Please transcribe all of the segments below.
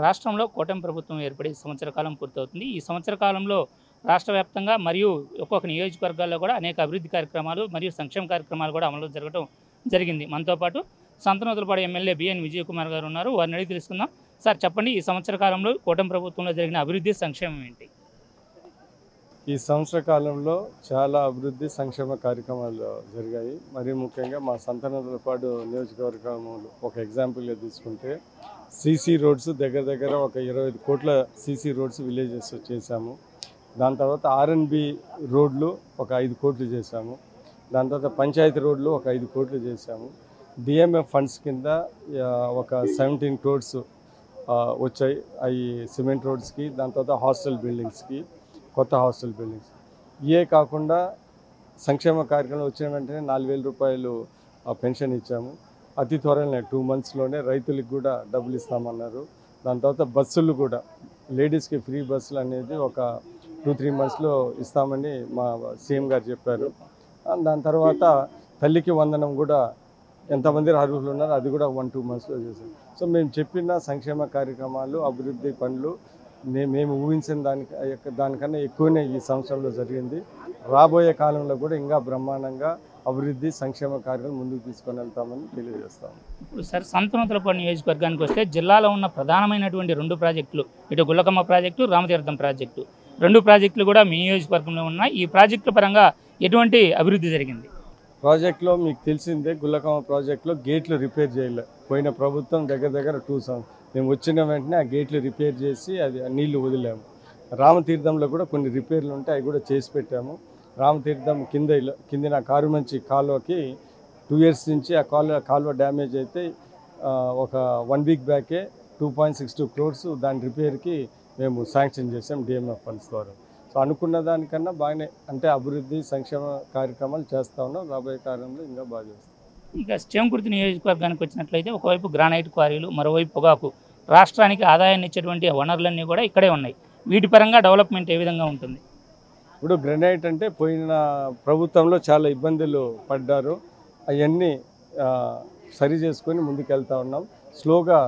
రాష్ట్రంలో కూటమి ప్రభుత్వం ఏర్పడి సంవత్సర కాలం పూర్తవుతుంది. ఈ సంవత్సర కాలంలో రాష్ట్ర వ్యాప్తంగా మరియు ఒక్కొక్క నియోజకవర్గాల్లో కూడా అనేక అభివృద్ధి కార్యక్రమాలు మరియు సంక్షేమ కార్యక్రమాలు కూడా అమలు జరగడం జరిగింది. మనతో పాటు సంతనూతలపాడు ఎమ్మెల్యే బిఎన్ విజయ్ కుమార్ గారు ఉన్నారు. వారిని అడిగి తెలుసుకుందాం. సార్ చెప్పండి, ఈ సంవత్సర కాలంలో కూటమి ప్రభుత్వంలో జరిగిన అభివృద్ధి సంక్షేమం ఏంటి? ఈ సంవత్సర కాలంలో చాలా అభివృద్ధి సంక్షేమ కార్యక్రమాలు జరిగాయి. మరీ ముఖ్యంగా మా సంతనూతలపాడు నియోజకవర్గంలో ఒక ఎగ్జాంపుల్గా తీసుకుంటే సీసీ రోడ్స్ దగ్గర ఒక 25 కోట్ల సీసీ రోడ్స్ విలేజెస్ చేశాము. దాని తర్వాత ఆర్ఎన్బి రోడ్లు ఒక 5 కోట్లు చేశాము. దాని తర్వాత పంచాయతీ రోడ్లు ఒక 5 కోట్లు చేశాము. డిఎంఎఫ్ ఫండ్స్ కింద ఒక 17 crores వచ్చాయి. అవి సిమెంట్ రోడ్స్కి, దాని తర్వాత హాస్టల్ బిల్డింగ్స్కి, కొత్త హాస్టల్ బిల్డింగ్స్. ఇవే కాకుండా సంక్షేమ కార్యక్రమం వచ్చిన వెంటనే 4,000 రూపాయలు పెన్షన్ ఇచ్చాము. అతి త్వరలోనే 2 monthsలోనే రైతులకు కూడా డబ్బులు ఇస్తామన్నారు. దాని తర్వాత బస్సులు కూడా లేడీస్కి ఫ్రీ బస్సులు అనేది ఒక 2-3 monthsలో ఇస్తామని మా సీఎం గారు చెప్పారు. దాని తర్వాత తల్లికి వందనం కూడా ఎంతమంది అర్హులు ఉన్నారో అది కూడా 1-2 monthsలో చేశారు. సో మేము చెప్పిన సంక్షేమ కార్యక్రమాలు, అభివృద్ధి పనులు మేము ఊహించిన దానికన్నా ఎక్కువనే ఈ సంవత్సరంలో జరిగింది. రాబోయే కాలంలో కూడా ఇంకా బ్రహ్మాండంగా అభివృద్ధి సంక్షేమ కార్యక్రమం ముందుకు తీసుకొని వెళ్తామని తెలియజేస్తాము. ఇప్పుడు సార్, సంతనూతలపాడు నియోజకవర్గానికి వస్తే జిల్లాలో ఉన్న ప్రధానమైనటువంటి 2 ప్రాజెక్టులు, ఇటు గుల్లకమ్మ ప్రాజెక్టు, రామతీర్థం ప్రాజెక్టు, 2 ప్రాజెక్టులు కూడా మీ నియోజకవర్గంలో ఉన్నాయి. ఈ ప్రాజెక్టుల పరంగా ఎటువంటి అభివృద్ధి జరిగింది? ప్రాజెక్టులో మీకు తెలిసిందే, గుల్లకమ్మ ప్రాజెక్టులో గేట్లు రిపేర్ చేయలే. పోయిన ప్రభుత్వం దగ్గర 2 సంవత్సరాలు మేము వచ్చిన వెంటనే ఆ గేట్లు రిపేర్ చేసి అది నీళ్లు వదిలాము. రామతీర్థంలో కూడా కొన్ని రిపేర్లు ఉంటే అవి కూడా చేసి పెట్టాము. రామతీర్థం కిందిన కారుమంచి కాలువకి 2 years నుంచి ఆ కాలువ డ్యామేజ్ అయితే ఒక 1 week బ్యాకే 2.62 crores దాని రిపేర్కి మేము శాంక్షన్ చేసాం డిఎంఎఫ్ ఫండ్స్ ద్వారా. సో అనుకున్న దానికన్నా బాగానే అంటే అభివృద్ధి సంక్షేమ కార్యక్రమాలు చేస్తూ ఉన్నాం. రాబోయే కాలంలో ఇంకా బాగా చేస్తాం. ఇక చేమకుర్తి నియోజకవర్గానికి వచ్చినట్లయితే ఒకవైపు గ్రానైట్ క్వారీలు, మరోవైపు పొగాకు, రాష్ట్రానికి ఆదాయాన్ని ఇచ్చేటువంటి వనరులన్నీ కూడా ఇక్కడే ఉన్నాయి. వీటి పరంగా డెవలప్మెంట్ ఏ విధంగా ఉంటుంది? ఇప్పుడు గ్రానైట్ అంటే పోయిన ప్రభుత్వంలో చాలా ఇబ్బందులు పడ్డారు. అవన్నీ సరి చేసుకొని ముందుకెళ్తా ఉన్నాం. స్లోగా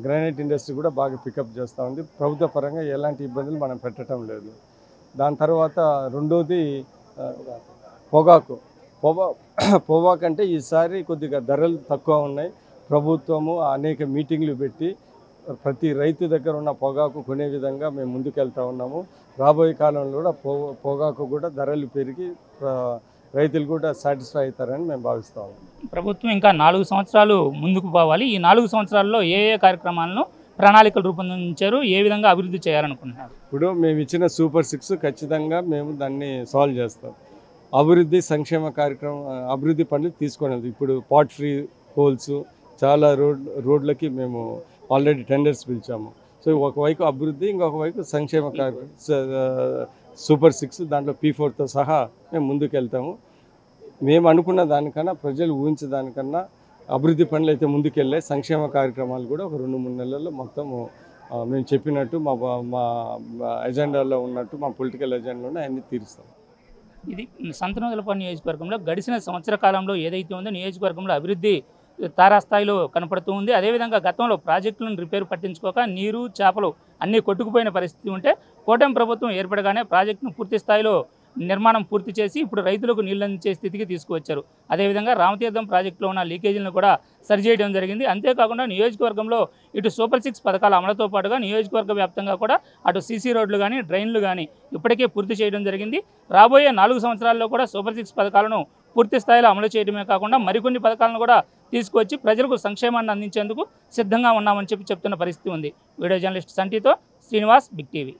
గ్రానైట్ ఇండస్ట్రీ కూడా బాగా పికప్ చేస్తూ ఉంది. ప్రభుత్వ పరంగా ఎలాంటి ఇబ్బందులు మనం పెట్టడం లేదు. దాని తర్వాత రెండోది పొగాకు అంటే ఈసారి కొద్దిగా ధరలు తక్కువ ఉన్నాయి. ప్రభుత్వము అనేక మీటింగ్లు పెట్టి ప్రతి రైతు దగ్గర ఉన్న పొగాకు కొనే విధంగా మేము ముందుకెళ్తా ఉన్నాము. రాబోయే కాలంలో కూడా పొగాకు కూడా ధరలు పెరిగి రైతులు కూడా సాటిస్ఫై అవుతారని మేము భావిస్తాము. ప్రభుత్వం ఇంకా 4 సంవత్సరాలు ముందుకు పోవాలి. ఈ 4 సంవత్సరాల్లో ఏ కార్యక్రమాలను, ప్రణాళికలు రూపొందించారు, ఏ విధంగా అభివృద్ధి చేయాలనుకుంటున్నారు? ఇప్పుడు మేము ఇచ్చిన సూపర్ 6 ఖచ్చితంగా మేము దాన్ని సాల్వ్ చేస్తాం. అభివృద్ధి సంక్షేమ కార్యక్రమం, అభివృద్ధి పనులు తీసుకునేది. ఇప్పుడు పాట్ ఫ్రీ హోల్స్ చాలా రోడ్లకి మేము ఆల్రెడీ టెండర్స్ పిలిచాము. సో ఒకవైపు అభివృద్ధి, ఇంకొక వైపు సంక్షేమ కార్యక్రమం సూపర్ 6 దాంట్లో P4తో సహా మేము ముందుకు వెళ్తాము. మేము అనుకున్న దానికన్నా, ప్రజలు ఊహించే దానికన్నా అభివృద్ధి పనులు అయితే ముందుకెళ్ళాయి. సంక్షేమ కార్యక్రమాలు కూడా ఒక 2-3 నెలల్లో మొత్తము మేము చెప్పినట్టు మా ఎజెండాలో ఉన్నట్టు, మా పొలిటికల్ ఎజెండాలో అన్నీ తీరుస్తాం. ఇది సంతనూతలపాడు నియోజకవర్గంలో గడిచిన సంవత్సర కాలంలో ఏదైతే ఉందో నియోజకవర్గంలో అభివృద్ధి తారాస్థాయిలో కనపడుతూ ఉంది. అదేవిధంగా గతంలో ప్రాజెక్టులను రిపేర్ పట్టించుకోక నీరు, చేపలు అన్నీ కొట్టుకుపోయిన పరిస్థితి ఉంటే కూటమి ప్రభుత్వం ఏర్పడగానే ప్రాజెక్టును పూర్తి స్థాయిలో నిర్మాణం పూర్తి చేసి ఇప్పుడు రైతులకు నీళ్ళు అందించే స్థితికి తీసుకువచ్చారు. అదేవిధంగా రామతీర్థం ప్రాజెక్టులో ఉన్న లీకేజీలను కూడా సరిచేయడం జరిగింది. అంతేకాకుండా నియోజకవర్గంలో ఇటు సూపర్ 6 పథకాల అమలుతో పాటుగా నియోజకవర్గ వ్యాప్తంగా కూడా అటు సీసీ రోడ్లు కానీ, డ్రైన్లు కానీ ఇప్పటికే పూర్తి చేయడం జరిగింది. రాబోయే 4 సంవత్సరాల్లో కూడా సూపర్ 6 పథకాలను పూర్తి స్థాయిలో అమలు చేయడమే కాకుండా మరికొన్ని పథకాలను కూడా తీసుకొచ్చి ప్రజలకు సంక్షేమాన్ని అందించేందుకు సిద్ధంగా ఉన్నామని చెప్తున్న పరిస్థితి ఉంది. వీడియో జర్నలిస్ట్ సంటితో Srinivas, big TV.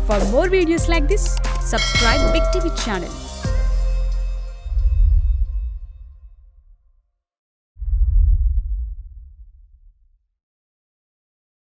For more videos like this, subscribe Big TV channel.